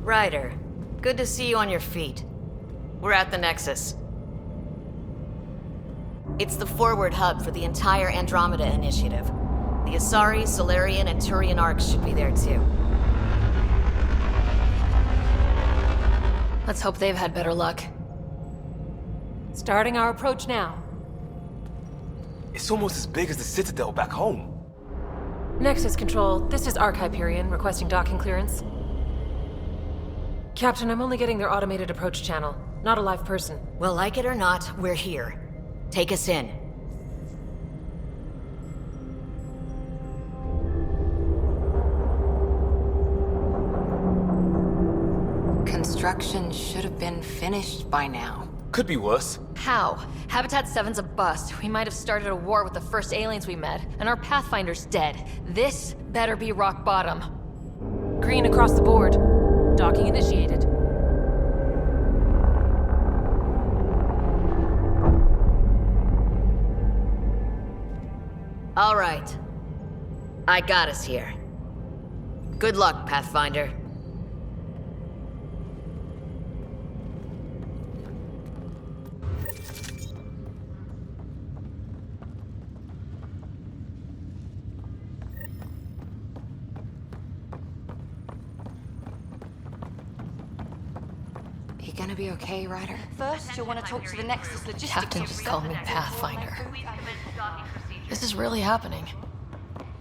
Ryder, good to see you on your feet. We're at the Nexus. It's the forward hub for the entire Andromeda initiative. The Asari, Solarian, and Turian arcs should be there too. Let's hope they've had better luck. Starting our approach now. It's almost as big as the Citadel back home. Nexus Control, this is Arc Hyperion requesting docking clearance. Captain, I'm only getting their automated approach channel, not a live person. Well, like it or not, we're here. Take us in. Construction should have been finished by now. Could be worse. How? Habitat 7's a bust. We might have started a war with the first aliens we met, and our Pathfinder's dead. This better be rock bottom. Green across the board. Docking initiated. All right. I got us here. Good luck, Pathfinder. You gonna be okay, Ryder? First, you'll want to talk to the Nexus logistics. Captain just called me Pathfinder. This is really happening.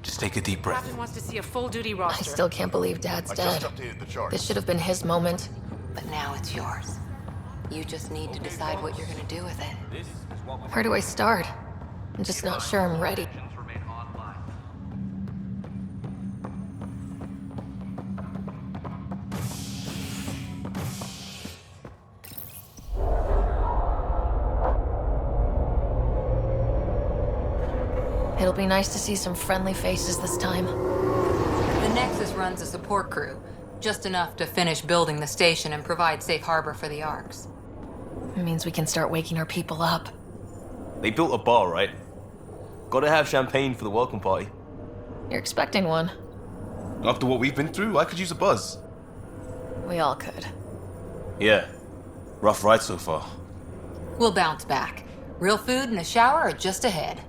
Just take a deep breath. Captain wants to see a full-duty I roster. still can't believe Dad's dead. This should have been his moment. But now it's yours. You just need to decide what you're gonna do with it. Where do I start? I'm just not sure I'm ready. It'll be nice to see some friendly faces this time. The Nexus runs a support crew, just enough to finish building the station and provide safe harbor for the Arcs. It means we can start waking our people up. They built a bar, right? Gotta have champagne for the welcome party. You're expecting one. After what we've been through, I could use a buzz. We all could. Yeah. Rough ride so far. We'll bounce back. Real food and a shower are just ahead.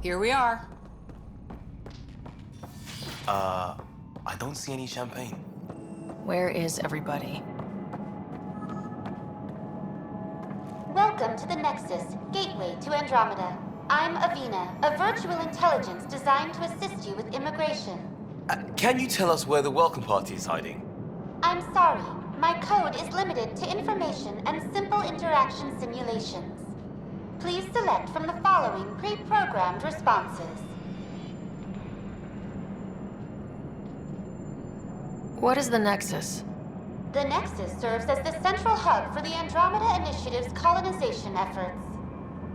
Here we are. I don't see any champagne. Where is everybody? Welcome to the Nexus, gateway to Andromeda. I'm Avina, a virtual intelligence designed to assist you with immigration. Can you tell us where the welcome party is hiding? I'm sorry, my code is limited to information and simple interaction simulations. Please select from the following pre-programmed responses. What is the Nexus? The Nexus serves as the central hub for the Andromeda Initiative's colonization efforts.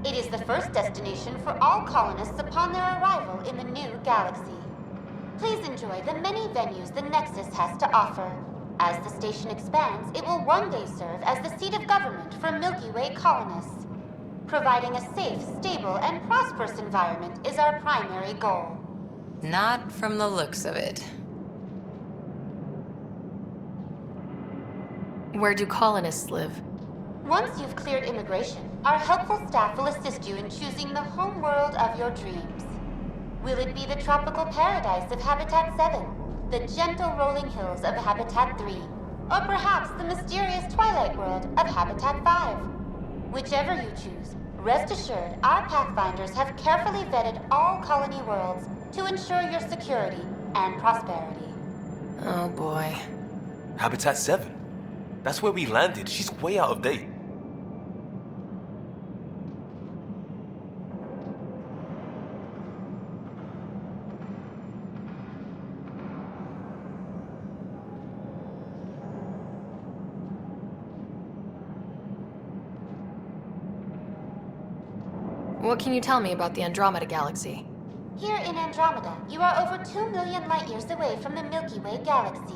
It is the first destination for all colonists upon their arrival in the new galaxy. Please enjoy the many venues the Nexus has to offer. As the station expands, it will one day serve as the seat of government for Milky Way colonists. Providing a safe, stable, and prosperous environment is our primary goal. Not from the looks of it. Where do colonists live? Once you've cleared immigration, our helpful staff will assist you in choosing the home world of your dreams. Will it be the tropical paradise of Habitat 7, the gentle rolling hills of Habitat 3, or perhaps the mysterious twilight world of Habitat 5? Whichever you choose, rest assured our Pathfinders have carefully vetted all colony worlds to ensure your security and prosperity. Oh boy. Habitat 7. That's where we landed. She's way out of date. What can you tell me about the Andromeda Galaxy? Here in Andromeda, you are over 2 million light-years away from the Milky Way galaxy.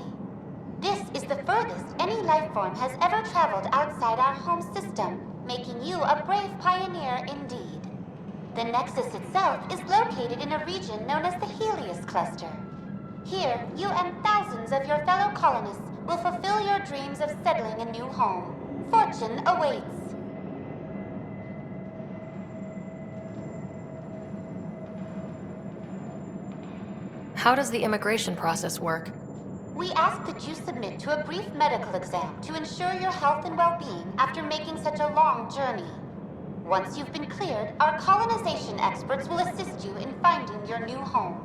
This is the furthest any life form has ever traveled outside our home system, making you a brave pioneer indeed. The Nexus itself is located in a region known as the Helios Cluster. Here, you and thousands of your fellow colonists will fulfill your dreams of settling a new home. Fortune awaits. How does the immigration process work? We ask that you submit to a brief medical exam to ensure your health and well-being after making such a long journey. Once you've been cleared, our colonization experts will assist you in finding your new home.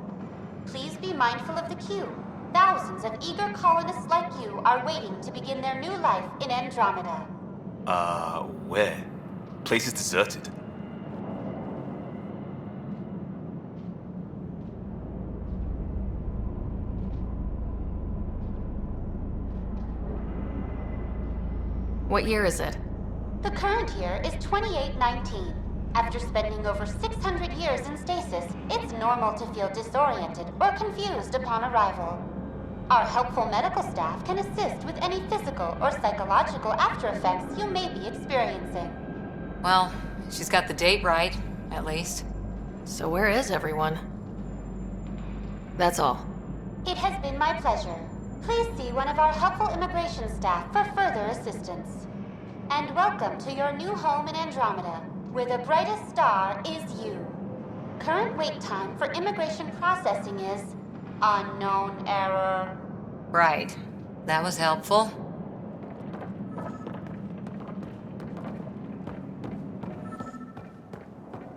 Please be mindful of the queue. Thousands of eager colonists like you are waiting to begin their new life in Andromeda. Where? Place is deserted. What year is it? The current year is 2819. After spending over 600 years in stasis, it's normal to feel disoriented or confused upon arrival. Our helpful medical staff can assist with any physical or psychological after effects you may be experiencing. Well, she's got the date right, at least. So where is everyone? That's all. It has been my pleasure. Please see one of our helpful immigration staff for further assistance. And welcome to your new home in Andromeda, where the brightest star is you. Current wait time for immigration processing is unknown error. Right. That was helpful.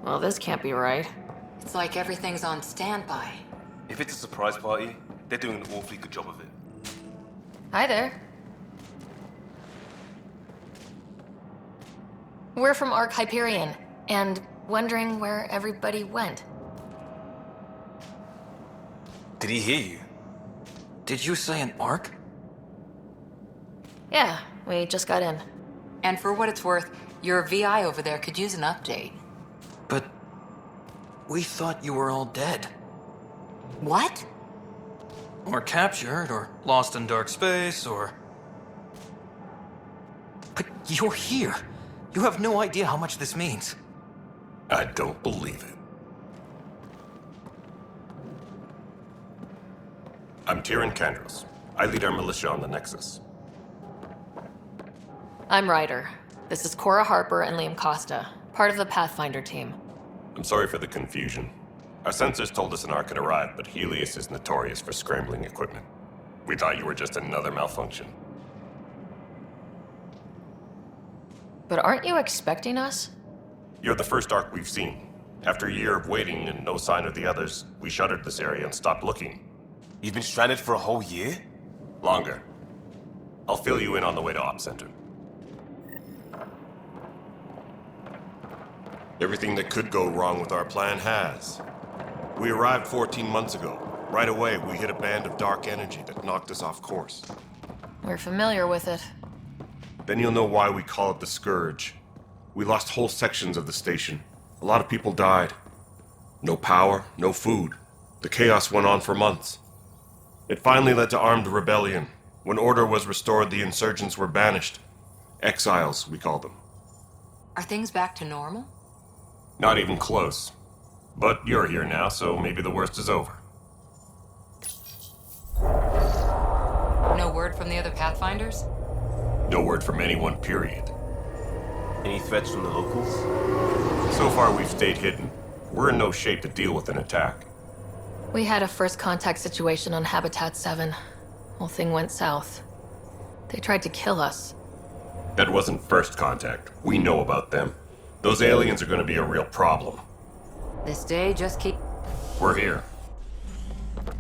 Well, this can't be right. It's like everything's on standby. If it's a surprise party, they're doing an awfully good job of it. Hi there. We're from Ark Hyperion, and wondering where everybody went. Did he hear you? Did you say an arc? Yeah, we just got in. And for what it's worth, your VI over there could use an update. But we thought you were all dead. What? Or captured, or lost in dark space, or... But you're here. You have no idea how much this means. I don't believe it. I'm Tyrion Kandros. I lead our militia on the Nexus. I'm Ryder. This is Cora Harper and Liam Costa, part of the Pathfinder team. I'm sorry for the confusion. Our sensors told us an Ark had arrived, but Helios is notorious for scrambling equipment. We thought you were just another malfunction. But aren't you expecting us? You're the first Ark we've seen. After a year of waiting and no sign of the others, we shuttered this area and stopped looking. You've been stranded for a whole year? Longer. I'll fill you in on the way to Op Center. Everything that could go wrong with our plan has. We arrived 14 months ago. Right away, we hit a band of dark energy that knocked us off course. We're familiar with it. Then you'll know why we call it the Scourge. We lost whole sections of the station. A lot of people died. No power, no food. The chaos went on for months. It finally led to armed rebellion. When order was restored, the insurgents were banished. Exiles, we call them. Are things back to normal? Not even close. But you're here now, so maybe the worst is over. No word from the other Pathfinders? No word from anyone, period. Any threats from the locals? So far, we've stayed hidden. We're in no shape to deal with an attack. We had a first contact situation on Habitat 7. Whole thing went south. They tried to kill us. That wasn't first contact. We know about them. Those aliens are going to be a real problem. This day just keep... We're here.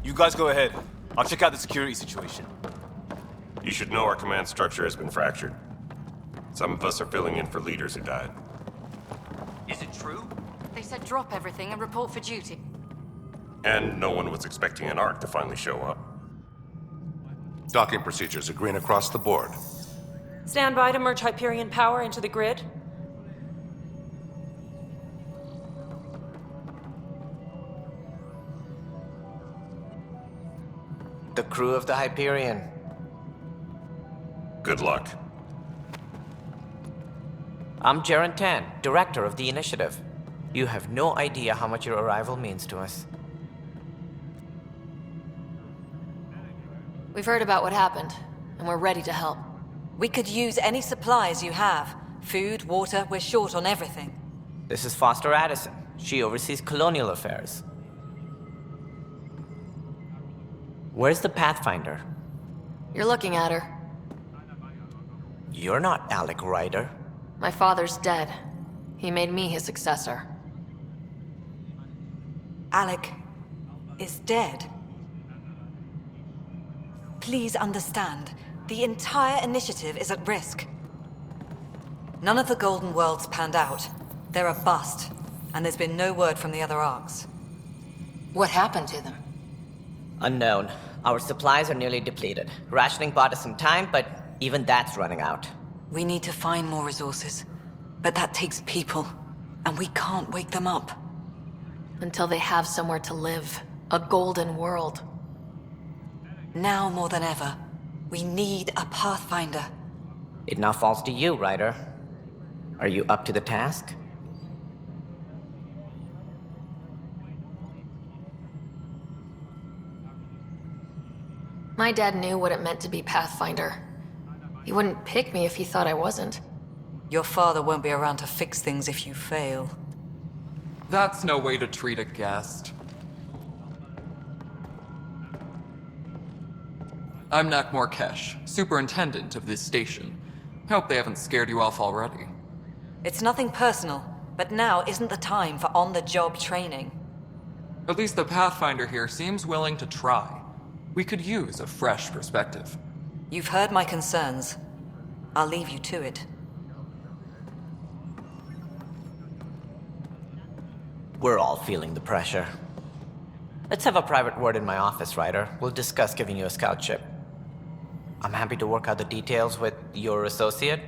You guys go ahead. I'll check out the security situation. You should know our command structure has been fractured. Some of us are filling in for leaders who died. Is it true? They said drop everything and report for duty. And no one was expecting an Ark to finally show up. Docking procedures are green across the board. Stand by to merge Hyperion power into the grid. The crew of the Hyperion. Good luck. I'm Jaren Tan, director of the initiative. You have no idea how much your arrival means to us. We've heard about what happened, and we're ready to help. We could use any supplies you have. Food, water, we're short on everything. This is Foster Addison. She oversees colonial affairs. Where's the Pathfinder? You're looking at her. You're not Alec Ryder. My father's dead. He made me his successor. Alec is dead. Please understand, the entire initiative is at risk. None of the Golden Worlds panned out. They're a bust, and there's been no word from the other arcs. What happened to them? Unknown. Our supplies are nearly depleted. Rationing bought us some time, but even that's running out. We need to find more resources, but that takes people, and we can't wake them up. Until they have somewhere to live. A golden world. Now more than ever, we need a Pathfinder. It now falls to you, Ryder. Are you up to the task? My dad knew what it meant to be Pathfinder. He wouldn't pick me if he thought I wasn't. Your father won't be around to fix things if you fail. That's no way to treat a guest. I'm Nak Morkesh, superintendent of this station. Hope they haven't scared you off already. It's nothing personal, but now isn't the time for on-the-job training. At least the Pathfinder here seems willing to try. We could use a fresh perspective. You've heard my concerns. I'll leave you to it. We're all feeling the pressure. Let's have a private word in my office, Ryder. We'll discuss giving you a scout ship. I'm happy to work out the details with your associate.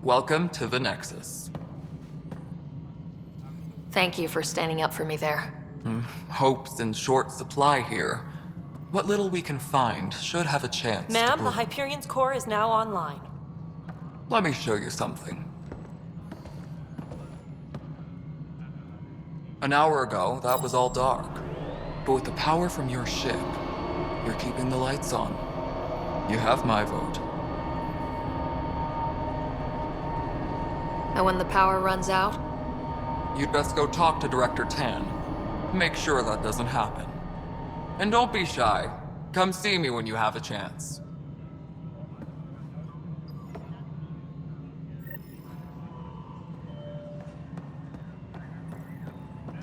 Welcome to the Nexus. Thank you for standing up for me there. Hope's in short supply here. What little we can find should have a chance to Ma'am, grow. the Hyperion's core is now online. Let me show you something. An hour ago, that was all dark. But with the power from your ship, you're keeping the lights on. You have my vote. And when the power runs out, You'd best go talk to Director Tan. Make sure that doesn't happen. And don't be shy. Come see me when you have a chance.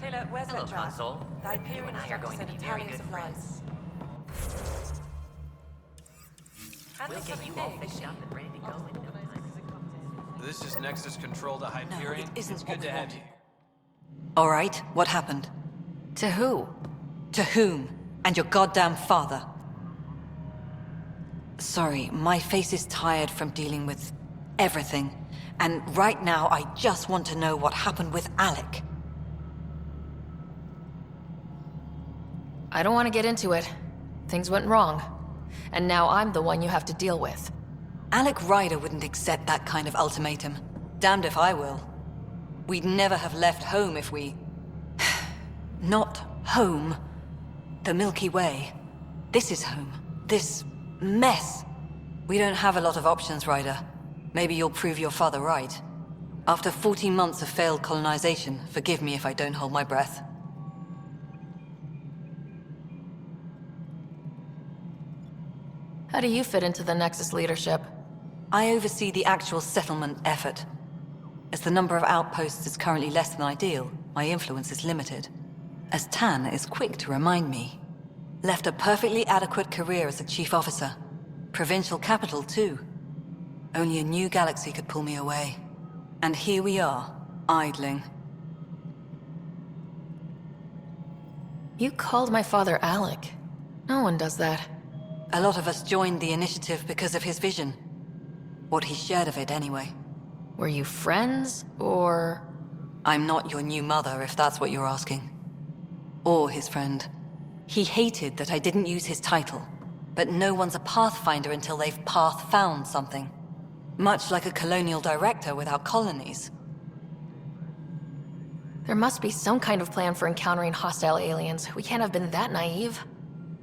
Taylor, where's Hello, that drive? Console. The Hyperion You and I are going to be very good friends. We'll get you all fixed up and ready to go in no time. This is Nexus Control to Hyperion. No, it isn't It's what good we to have wanted. you. All right, what happened? to who? To whom? And your goddamn father. Sorry, my face is tired from dealing with everything. And right now, I just want to know what happened with Alec. I don't want to get into it. Things went wrong. And now I'm the one you have to deal with. Alec Ryder wouldn't accept that kind of ultimatum. Damned if I will. We'd never have left home if we... Not home. The Milky Way. This is home. This mess. We don't have a lot of options, Ryder. Maybe you'll prove your father right. After 14 months of failed colonization, forgive me if I don't hold my breath. How do you fit into the Nexus leadership? I oversee the actual settlement effort. As the number of outposts is currently less than ideal, my influence is limited. As Tan is quick to remind me. Left a perfectly adequate career as a chief officer. Provincial capital, too. Only a new galaxy could pull me away. And here we are, idling. You called my father Alec. No one does that. A lot of us joined the initiative because of his vision. What he shared of it, anyway. Were you friends, or...? I'm not your new mother, if that's what you're asking. Or his friend. He hated that I didn't use his title. But no one's a Pathfinder until they've path-found something. Much like a colonial director without colonies. There must be some kind of plan for encountering hostile aliens. We can't have been that naive.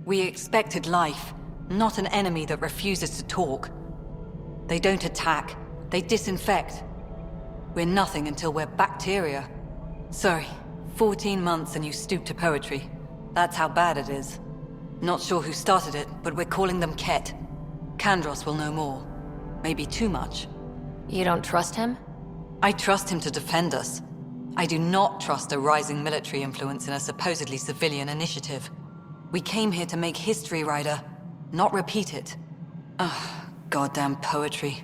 We expected life, not an enemy that refuses to talk. They don't attack, they disinfect. We're nothing until we're bacteria. Sorry, 14 months and you stoop to poetry. That's how bad it is. Not sure who started it, but we're calling them Ket. Kandros will know more. Maybe too much. You don't trust him? I trust him to defend us. I do not trust a rising military influence in a supposedly civilian initiative. We came here to make history, Ryder, not repeat it. Ugh, goddamn poetry.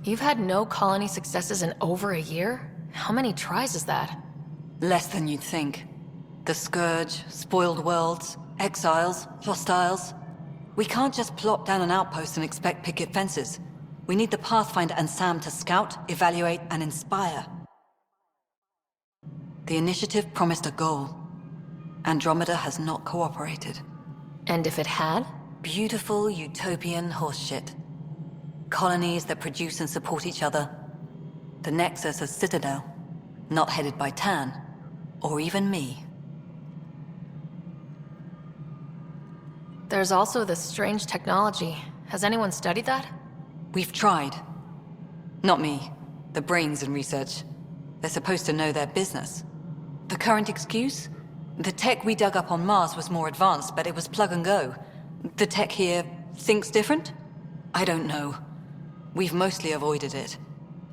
You've had no colony successes in over a year? How many tries is that? Less than you'd think. The Scourge, spoiled worlds, exiles, hostiles. We can't just plop down an outpost and expect picket fences. We need the Pathfinder and Sam to scout, evaluate, and inspire. The initiative promised a goal. Andromeda has not cooperated. And if it had? Beautiful utopian horseshit. Colonies that produce and support each other. The Nexus as Citadel. Not headed by Tan. Or even me. There's also this strange technology. Has anyone studied that? We've tried. Not me. The brains in research. They're supposed to know their business. The current excuse? The tech we dug up on Mars was more advanced, but it was plug and go. The tech here thinks different? I don't know. We've mostly avoided it.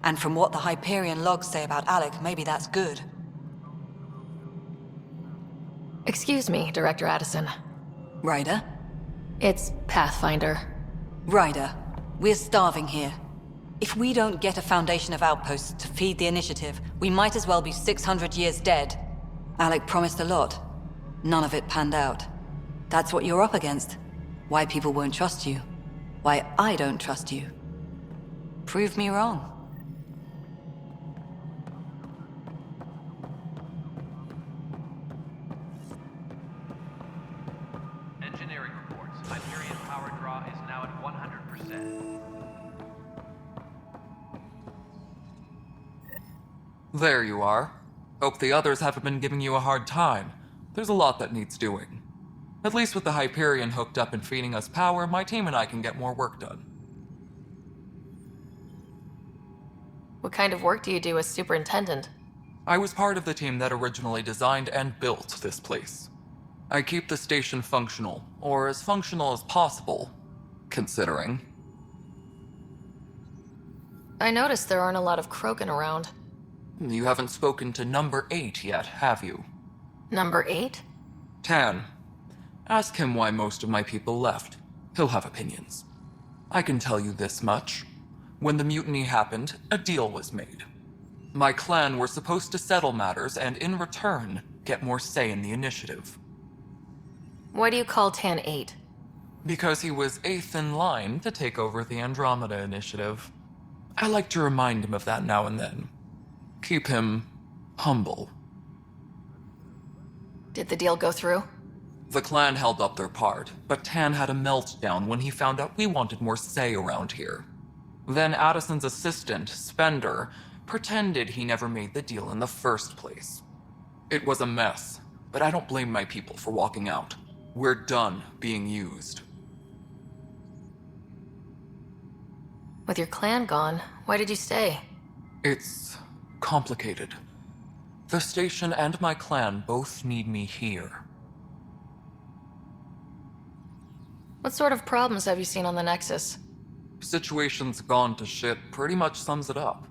And from what the Hyperion logs say about Alec, maybe that's good. Excuse me, Director Addison. Ryder? It's Pathfinder. Ryder, we're starving here. If we don't get a foundation of outposts to feed the initiative, we might as well be 600 years dead. Alec promised a lot. None of it panned out. That's what you're up against. Why people won't trust you. Why I don't trust you. Prove me wrong. Engineering reports. Hyperion power draw is now at 100%. There you are. Hope the others haven't been giving you a hard time. There's a lot that needs doing. At least with the Hyperion hooked up and feeding us power, my team and I can get more work done. What kind of work do you do as superintendent? I was part of the team that originally designed and built this place. I keep the station functional, or as functional as possible, considering. I noticed there aren't a lot of Krogan around. You haven't spoken to number 8 yet, have you? Number 8? Tan. Ask him why most of my people left. He'll have opinions. I can tell you this much. When the mutiny happened, a deal was made. My clan were supposed to settle matters and, in return, get more say in the initiative. Why do you call Tan 8? Because he was 8th in line to take over the Andromeda initiative. I like to remind him of that now and then. Keep him humble. Did the deal go through? The clan held up their part, but Tan had a meltdown when he found out we wanted more say around here. Then Addison's assistant, Spender, pretended he never made the deal in the first place. It was a mess, but I don't blame my people for walking out. We're done being used. With your clan gone, why did you stay? It's complicated. The station and my clan both need me here. What sort of problems have you seen on the Nexus? Situation's gone to shit pretty much sums it up.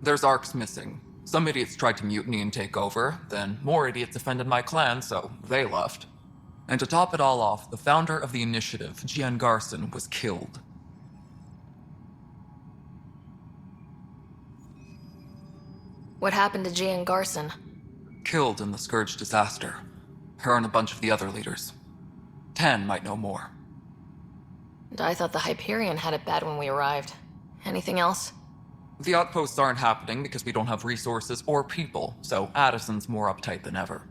There's arcs missing. Some idiots tried to mutiny and take over, then more idiots offended my clan, so they left. And to top it all off, the founder of the initiative, Gian Garson, was killed. What happened to Gian Garson? Killed in the Scourge disaster. Her and a bunch of the other leaders. Tan might know more. And I thought the Hyperion had it bad when we arrived. Anything else? The outposts aren't happening because we don't have resources or people, so Addison's more uptight than ever.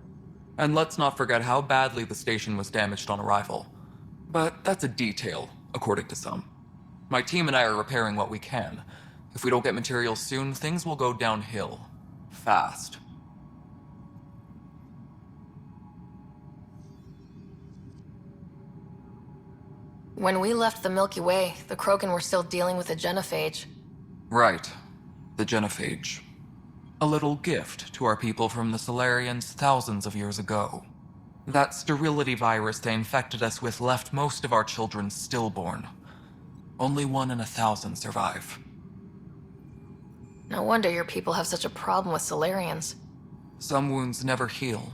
And let's not forget how badly the station was damaged on arrival. But that's a detail, according to some. My team and I are repairing what we can. If we don't get materials soon, things will go downhill. Fast. When we left the Milky Way, the Krogan were still dealing with the genophage. Right. The genophage. A little gift to our people from the Solarians thousands of years ago. That sterility virus they infected us with left most of our children stillborn. Only 1 in 1,000 survive. No wonder your people have such a problem with Solarians. Some wounds never heal.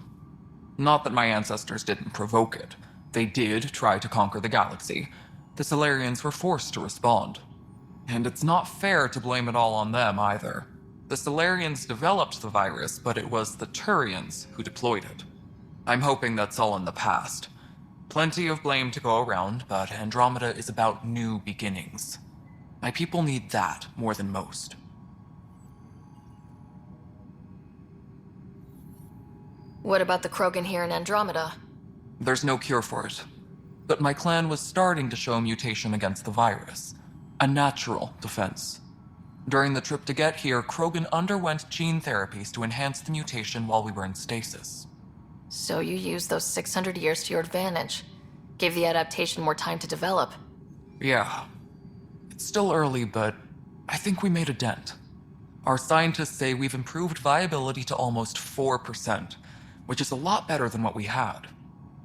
Not that my ancestors didn't provoke it. They did try to conquer the galaxy. The Solarians were forced to respond. And it's not fair to blame it all on them either. The Solarians developed the virus, but it was the Turians who deployed it. I'm hoping that's all in the past. Plenty of blame to go around, but Andromeda is about new beginnings. My people need that more than most. What about the Krogan here in Andromeda? There's no cure for it. But my clan was starting to show mutation against the virus. A natural defense. During the trip to get here, Krogan underwent gene therapies to enhance the mutation while we were in stasis. So you used those 600 years to your advantage. Gave the adaptation more time to develop. Yeah. It's still early, but I think we made a dent. Our scientists say we've improved viability to almost 4%, which is a lot better than what we had.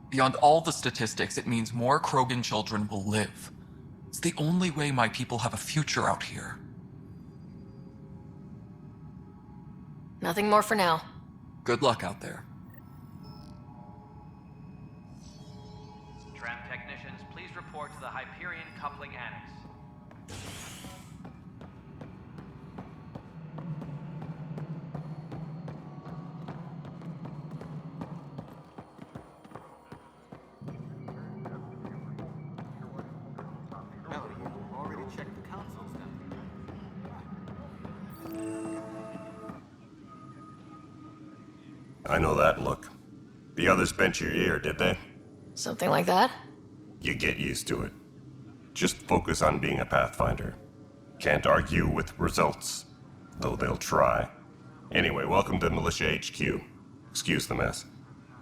Beyond all the statistics, it means more Krogan children will live. It's the only way my people have a future out here. Nothing more for now. Good luck out there. Tram technicians, please report to the Hyperion Coupling Annex. I know that look. The others bent your ear, did they? Something like that? You get used to it. Just focus on being a Pathfinder. Can't argue with results, though they'll try. Anyway, welcome to Militia HQ. Excuse the mess.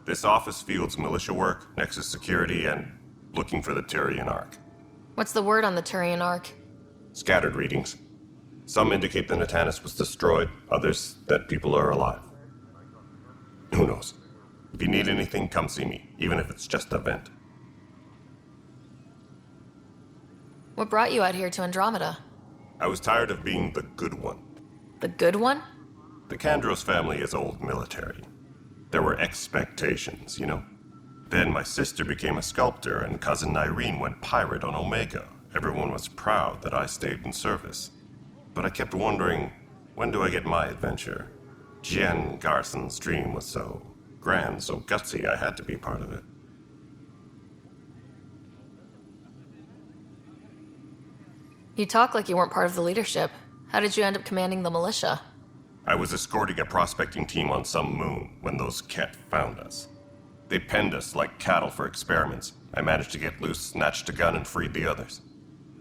This office fields militia work, Nexus security, and looking for the Turian Ark. What's the word on the Turian Ark? Scattered readings. Some indicate the Natanus was destroyed, others that people are alive. Who knows? If you need anything, come see me, even if it's just a vent. What brought you out here to Andromeda? I was tired of being the good one. The good one? The Kandros family is old military. There were expectations, you know? Then my sister became a sculptor and cousin Irene went pirate on Omega. Everyone was proud that I stayed in service. But I kept wondering, when do I get my adventure? Jen Garson's dream was so grand, so gutsy, I had to be part of it. You talk like you weren't part of the leadership. How did you end up commanding the militia? I was escorting a prospecting team on some moon when those Ket found us. They penned us like cattle for experiments. I managed to get loose, snatched a gun, and freed the others.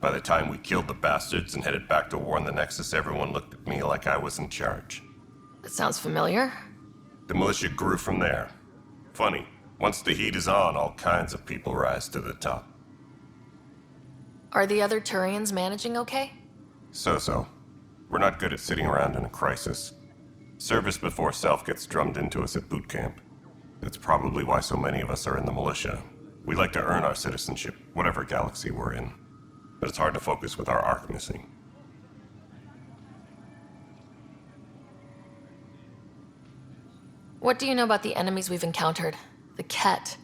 By the time we killed the bastards and headed back to warn the Nexus, everyone looked at me like I was in charge. That sounds familiar. The militia grew from there. Funny, once the heat is on, all kinds of people rise to the top. Are the other Turians managing okay? So-so. We're not good at sitting around in a crisis. Service before self gets drummed into us at boot camp. That's probably why so many of us are in the militia. We like to earn our citizenship, whatever galaxy we're in. But it's hard to focus with our arc missing. What do you know about the enemies we've encountered? The Ket.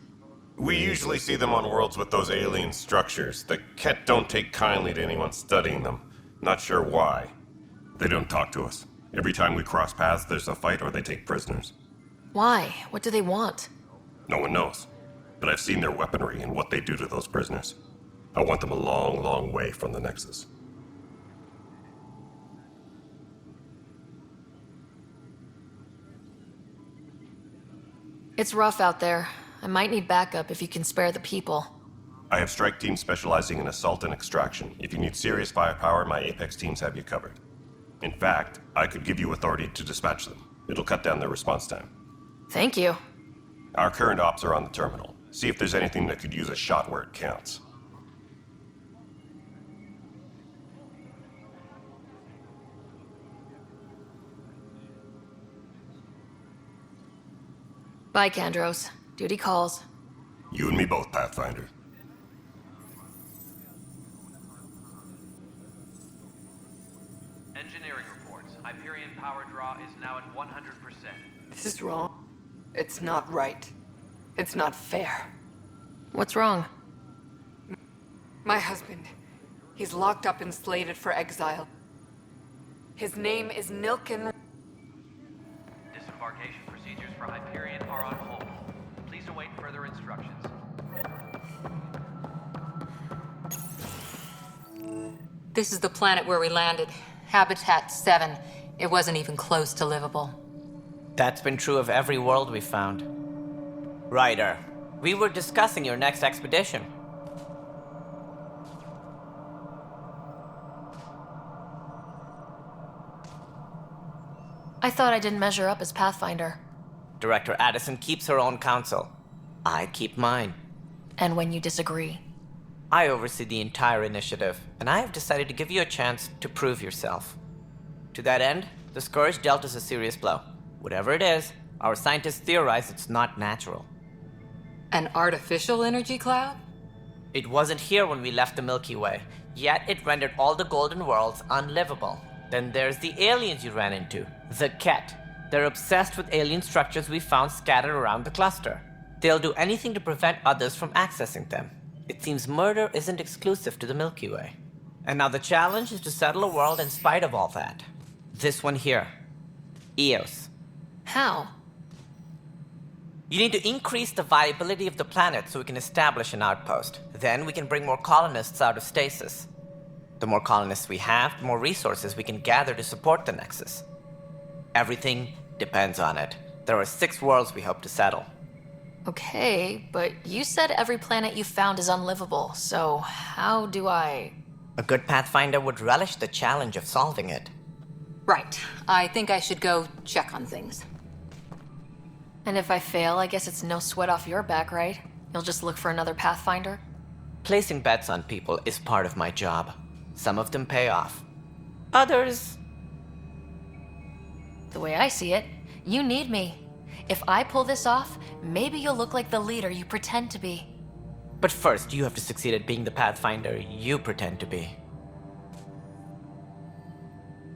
We usually see them on worlds with those alien structures. The Ket don't take kindly to anyone studying them. Not sure why. They don't talk to us. Every time we cross paths, there's a fight or they take prisoners. Why? What do they want? No one knows. But I've seen their weaponry and what they do to those prisoners. I want them a long, long way from the Nexus. It's rough out there. I might need backup if you can spare the people. I have strike teams specializing in assault and extraction. If you need serious firepower, my Apex teams have you covered. In fact, I could give you authority to dispatch them. It'll cut down their response time. Thank you. Our current ops are on the terminal. See if there's anything that could use a shot where it counts. Bye, Kandros. Duty calls. You and me both, Pathfinder. Engineering reports. Hyperion power draw is now at 100%. This is wrong. It's not right. It's not fair. What's wrong? My husband. He's locked up and slated for exile. His name is Nilken. Disembarkation procedures for Hyperion are on hold. Please await further instructions. This is the planet where we landed. Habitat 7. It wasn't even close to livable. That's been true of every world we've found. Ryder, we were discussing your next expedition. I thought I didn't measure up as Pathfinder. Director Addison keeps her own counsel. I keep mine. And when you disagree? I oversee the entire initiative, and I have decided to give you a chance to prove yourself. To that end, the Scourge dealt us a serious blow. Whatever it is, our scientists theorize it's not natural. An artificial energy cloud? It wasn't here when we left the Milky Way, yet it rendered all the Golden Worlds unlivable. Then there's the aliens you ran into, the Ket. They're obsessed with alien structures we found scattered around the cluster. They'll do anything to prevent others from accessing them. It seems murder isn't exclusive to the Milky Way. And now the challenge is to settle a world in spite of all that. This one here. Eos. How? You need to increase the viability of the planet so we can establish an outpost. Then we can bring more colonists out of stasis. The more colonists we have, the more resources we can gather to support the Nexus. Everything depends on it. There are 6 worlds we hope to settle. Okay, but you said every planet you found is unlivable, so how do I... A good Pathfinder would relish the challenge of solving it. Right. I think I should go check on things. And if I fail, I guess it's no sweat off your back, right? You'll just look for another Pathfinder? Placing bets on people is part of my job. Some of them pay off. Others... The way I see it, you need me. If I pull this off, maybe you'll look like the leader you pretend to be. But first, you have to succeed at being the Pathfinder you pretend to be.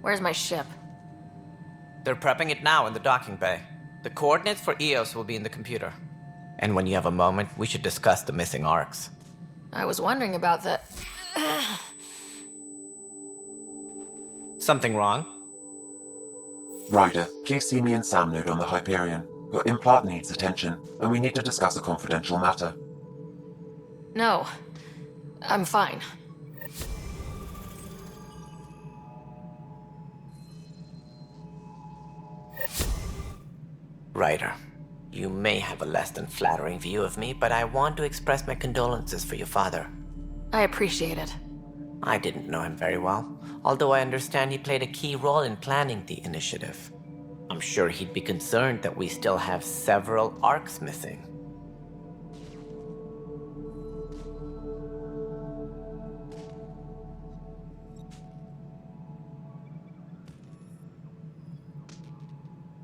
Where's my ship? They're prepping it now in the docking bay. The coordinates for Eos will be in the computer. And when you have a moment, we should discuss the missing arcs. I was wondering about that. Something wrong? Ryder, please see me and Sam Node on the Hyperion. Your implant needs attention, and we need to discuss a confidential matter. No. I'm fine. Ryder, you may have a less than flattering view of me, but I want to express my condolences for your father. I appreciate it. I didn't know him very well, although I understand he played a key role in planning the initiative. I'm sure he'd be concerned that we still have several arcs missing.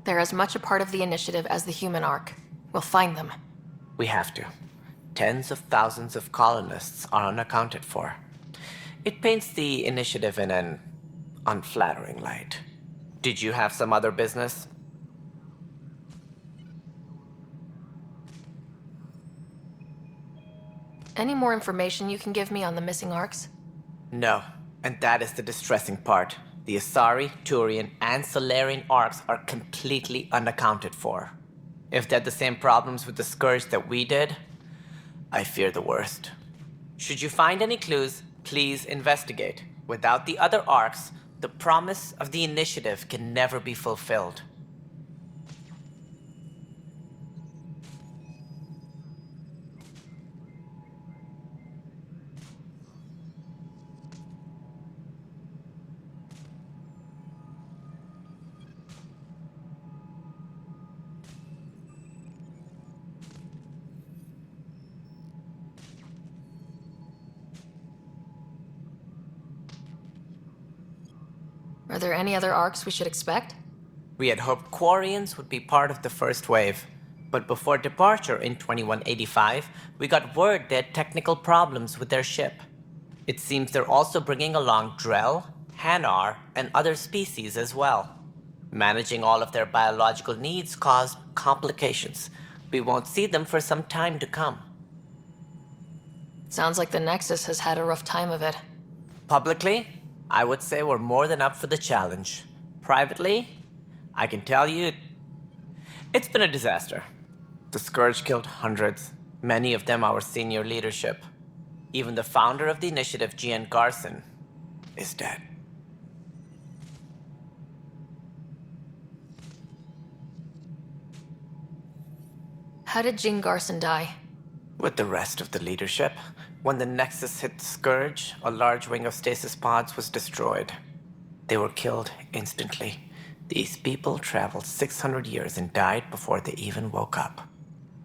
They're as much a part of the initiative as the human arc. We'll find them. We have to. Tens of thousands of colonists are unaccounted for. It paints the initiative in an unflattering light. Did you have some other business? Any more information you can give me on the missing arcs? No, and that is the distressing part. The Asari, Turian, and Solarian arcs are completely unaccounted for. If they had the same problems with the Scourge that we did, I fear the worst. Should you find any clues, please investigate. Without the other arcs, the promise of the initiative can never be fulfilled. Are there any other arcs we should expect? We had hoped Quarians would be part of the first wave, but before departure in 2185, we got word they had technical problems with their ship. It seems they're also bringing along Drell, Hanar, and other species as well. Managing all of their biological needs caused complications. We won't see them for some time to come. Sounds like the Nexus has had a rough time of it. Publicly, I would say we're more than up for the challenge. Privately, I can tell you, it's been a disaster. The Scourge killed hundreds, many of them our senior leadership. Even the founder of the initiative, Gian Garson, is dead. How did Jing Garson die? With the rest of the leadership, when the Nexus hit the Scourge, a large wing of stasis pods was destroyed. They were killed instantly. These people traveled 600 years and died before they even woke up.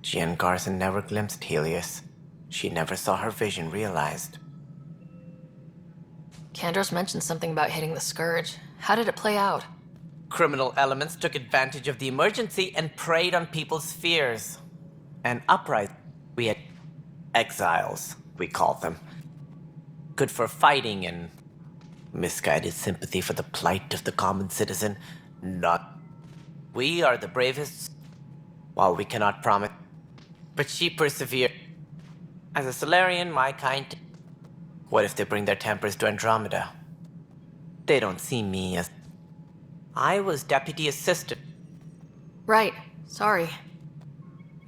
Gian Garson never glimpsed Helios. She never saw her vision realized. Kandros mentioned something about hitting the Scourge. How did it play out? Criminal elements took advantage of the emergency and preyed on people's fears. An uprising. We had exiles, we called them. Good for fighting and misguided sympathy for the plight of the common citizen. Not. We are the bravest, while we cannot promise. But she persevered. As a Solarian, my kind. What if they bring their tempers to Andromeda? They don't see me as. I was deputy assistant. Right. Sorry.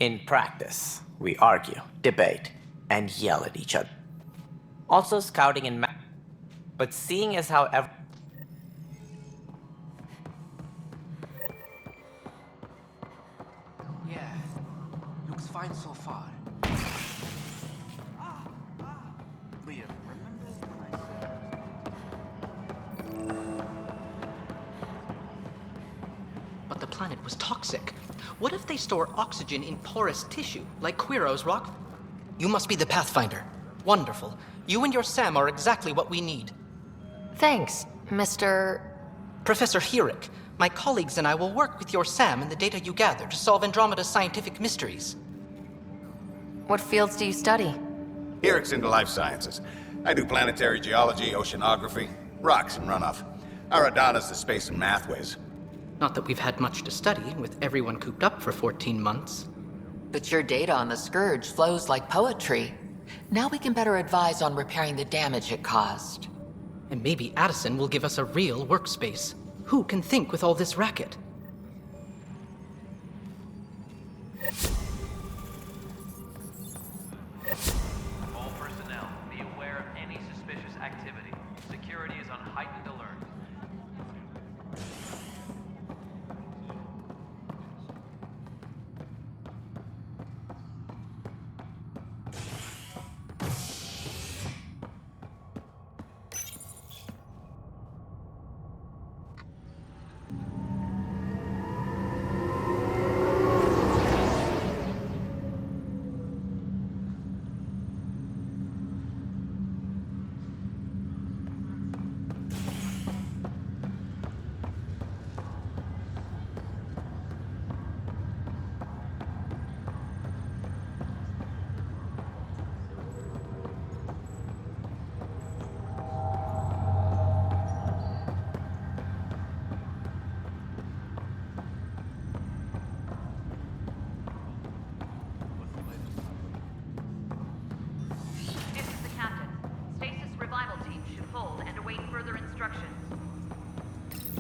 In practice, we argue, debate, and yell at each other. Also scouting and but seeing as how Yeah, looks fine so far. Liam, remember when I said... But the planet was toxic. What if they store oxygen in porous tissue, like Quiro's rock? You must be the Pathfinder. Wonderful. You and your Sam are exactly what we need. Thanks, Mr. Professor Herrick. My colleagues and I will work with your Sam and the data you gather to solve Andromeda's scientific mysteries. What fields do you study? Herrick's into life sciences. I do planetary geology, oceanography, rocks and runoff. Aradana's the space and math whiz. Not that we've had much to study, with everyone cooped up for 14 months. But your data on the Scourge flows like poetry. Now we can better advise on repairing the damage it caused. And maybe Addison will give us a real workspace. Who can think with all this racket? All personnel, be aware of any suspicious activity. Security is on heightened alert.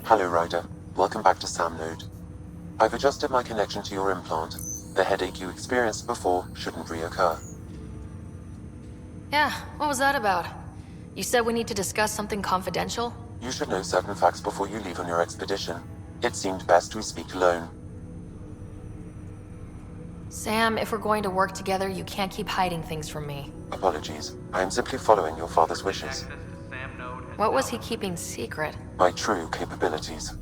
Hello, Ryder. Welcome back to Sam Node. I've adjusted my connection to your implant. The headache you experienced before shouldn't reoccur. Yeah, what was that about? You said we need to discuss something confidential? You should know certain facts before you leave on your expedition. It seemed best we speak alone. Sam, if we're going to work together, you can't keep hiding things from me. Apologies. I am simply following your father's wishes. What was he keeping secret? My true capabilities.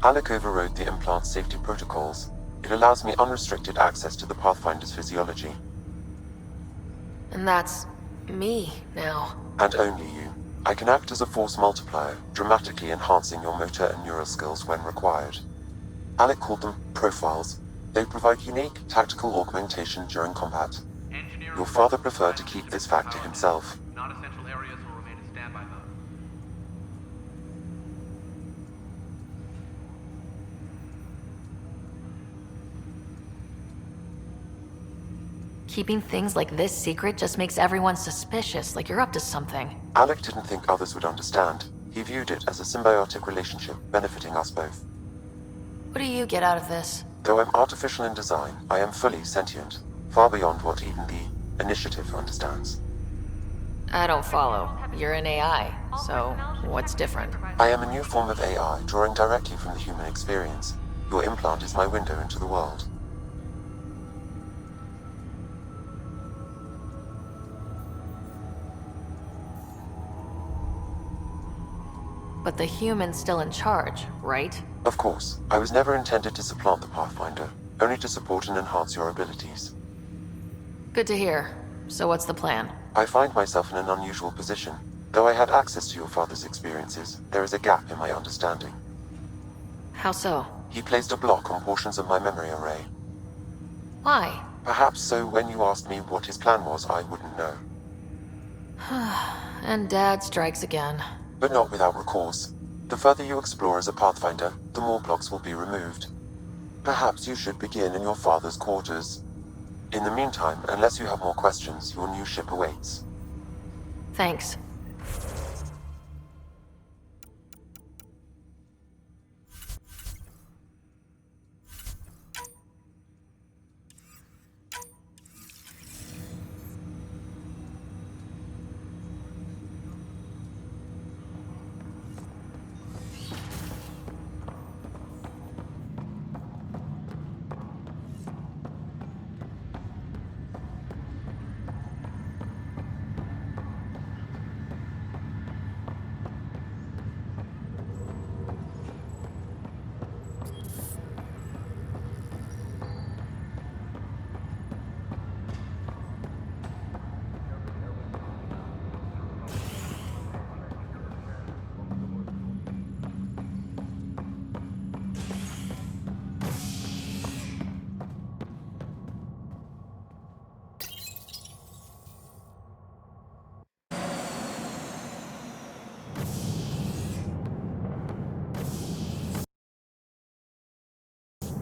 Alec overrode the implant's safety protocols. It allows me unrestricted access to the Pathfinder's physiology. And that's me now. And only you. I can act as a force multiplier, dramatically enhancing your motor and neural skills when required. Alec called them profiles. They provide unique tactical augmentation during combat. Your father preferred to keep this fact to himself. Non-essential areas will remain in standby mode. Keeping things like this secret just makes everyone suspicious, like you're up to something. Alec didn't think others would understand. He viewed it as a symbiotic relationship benefiting us both. What do you get out of this? Though I'm artificial in design, I am fully sentient, far beyond what even the Initiative understands. I don't follow. You're an AI, so what's different? I am a new form of AI, drawing directly from the human experience. Your implant is my window into the world. But the human's still in charge, right? Of course, I was never intended to supplant the Pathfinder, only to support and enhance your abilities. Good to hear. So what's the plan? I find myself in an unusual position. Though I had access to your father's experiences, there is a gap in my understanding. How so? He placed a block on portions of my memory array. Why? Perhaps so when you asked me what his plan was, I wouldn't know. And Dad strikes again. But not without recourse. The further you explore as a Pathfinder, the more blocks will be removed. Perhaps you should begin in your father's quarters. In the meantime, unless you have more questions, your new ship awaits. Thanks.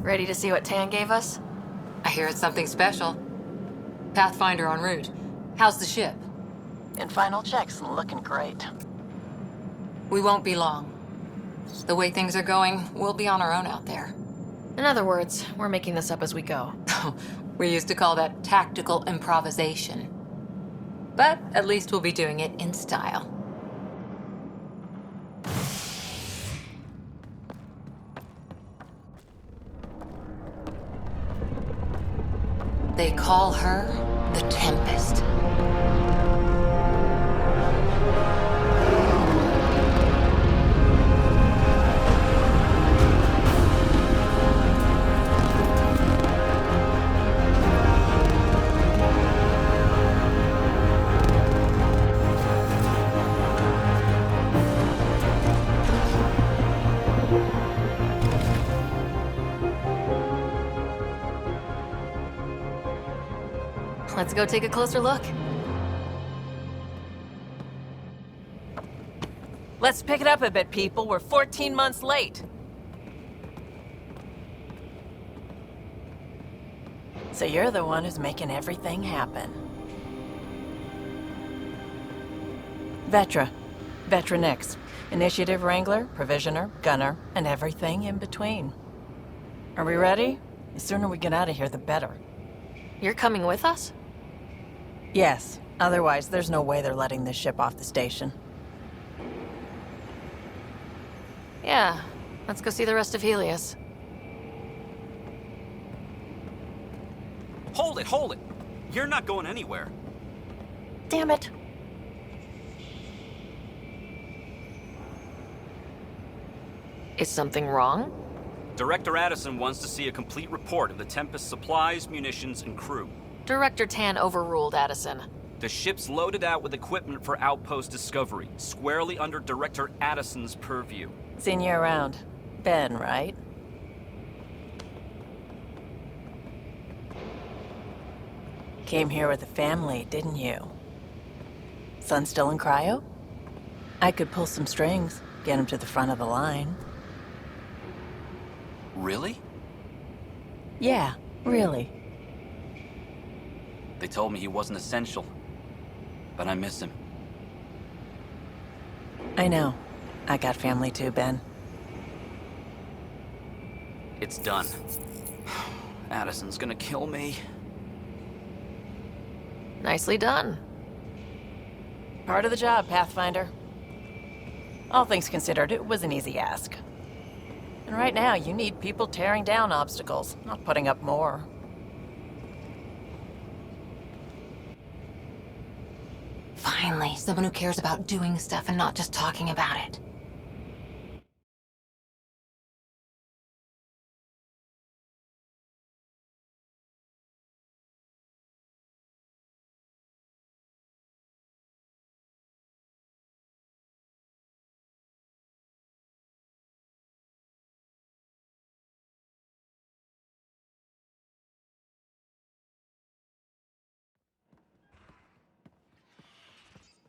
Ready to see what Tan gave us? I hear it's something special. Pathfinder en route. How's the ship? In final checks, looking great. We won't be long. The way things are going, we'll be on our own out there. In other words, we're making this up as we go. We used to call that tactical improvisation. But at least we'll be doing it in style. They call her the Tempest. Let's go take a closer look. Let's pick it up a bit, people. We're 14 months late. So you're the one who's making everything happen. Vetra. Vetra Nix. Initiative Wrangler, Provisioner, Gunner, and everything in between. Are we ready? The sooner we get out of here, the better. You're coming with us? Yes. Otherwise, there's no way they're letting this ship off the station. Yeah. Let's go see the rest of Helios. Hold it, hold it! You're not going anywhere. Damn it. Is something wrong? Director Addison wants to see a complete report of the Tempest's supplies, munitions, and crew. Director Tan overruled Addison. The ship's loaded out with equipment for outpost discovery, squarely under Director Addison's purview. Seen you around. Ben, right? Came here with a family, didn't you? Son still in cryo? I could pull some strings, get him to the front of the line. Really? Yeah, really. They told me he wasn't essential, but I miss him. I know. I got family too, Ben. It's done. Addison's gonna kill me. Nicely done. Part of the job, Pathfinder. All things considered, it was an easy ask. And right now, you need people tearing down obstacles, not putting up more. Finally, someone who cares about doing stuff and not just talking about it.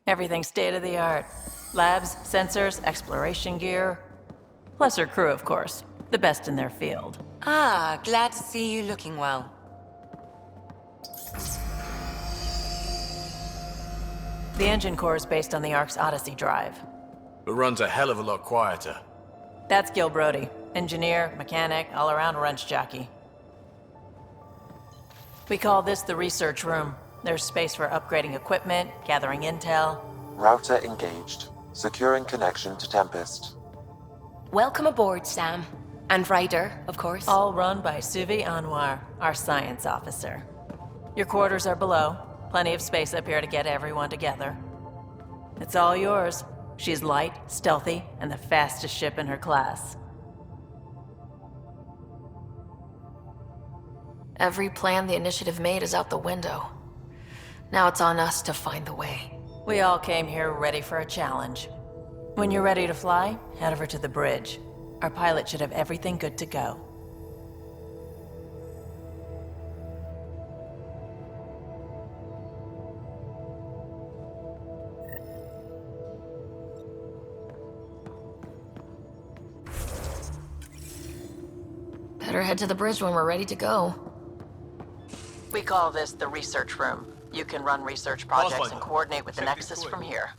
Everything's state-of-the-art. Labs, sensors, exploration gear. Plus her crew, of course. The best in their field. Ah, glad to see you looking well. The engine core is based on the Ark's Odyssey drive. It runs a hell of a lot quieter. That's Gil Brody. Engineer, mechanic, all-around wrench jockey. We call this the research room. There's space for upgrading equipment, gathering intel. Router engaged. Securing connection to Tempest. Welcome aboard, Sam. And Ryder, of course. All run by Suvi Anwar, our science officer. Your quarters are below. Plenty of space up here to get everyone together. It's all yours. She's light, stealthy, and the fastest ship in her class. Every plan the Initiative made is out the window. Now it's on us to find the way. We all came here ready for a challenge. When you're ready to fly, head over to the bridge. Our pilot should have everything good to go. Better head to the bridge when we're ready to go. We call this the research room. You can run research projects and coordinate with the Nexus from here.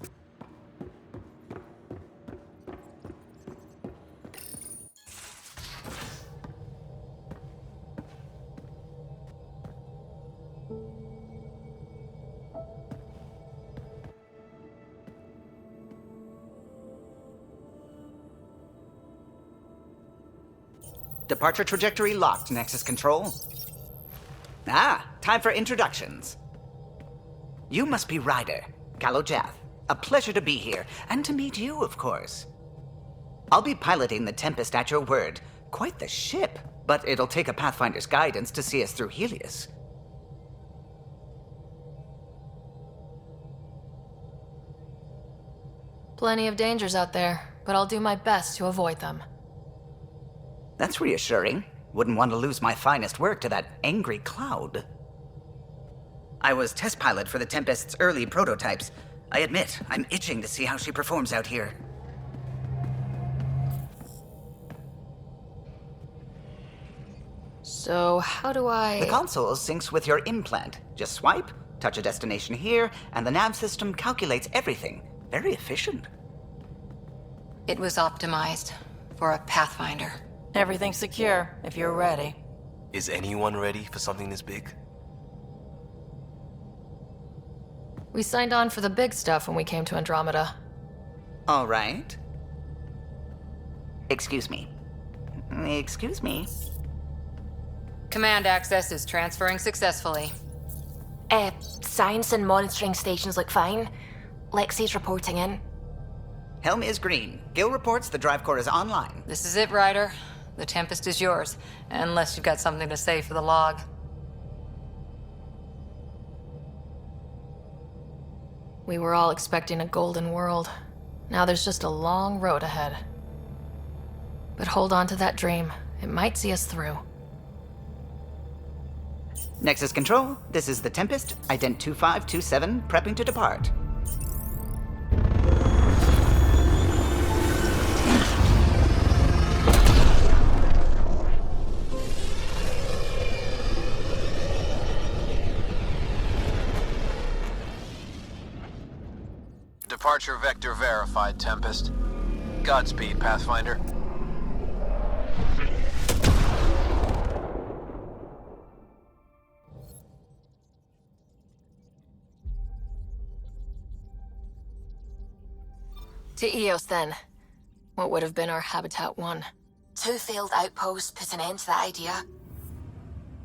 Departure trajectory locked, Nexus Control. Ah, time for introductions. You must be Ryder, Kalojath. A pleasure to be here, and to meet you, of course. I'll be piloting the Tempest at your word. Quite the ship, but it'll take a Pathfinder's guidance to see us through Helios. Plenty of dangers out there, but I'll do my best to avoid them. That's reassuring. Wouldn't want to lose my finest work to that angry cloud. I was test pilot for the Tempest's early prototypes. I admit, I'm itching to see how she performs out here. So, how do I... The console syncs with your implant. Just swipe, touch a destination here, and the nav system calculates everything. Very efficient. It was optimized for a Pathfinder. Everything's secure, if you're ready. Is anyone ready for something this big? We signed on for the big stuff when we came to Andromeda. All right. Excuse me. Excuse me. Command access is transferring successfully. Science and monitoring stations look fine. Lexi's reporting in. Helm is green. Gil reports the drive core is online. This is it, Ryder. The Tempest is yours, unless you've got something to say for the log. We were all expecting a golden world. Now there's just a long road ahead. But hold on to that dream. It might see us through. Nexus Control, this is the Tempest, Ident 2527, prepping to depart. Departure vector verified, Tempest. Godspeed, Pathfinder. To Eos, then. What would have been our Habitat 1? 2 failed outposts put an end to that idea.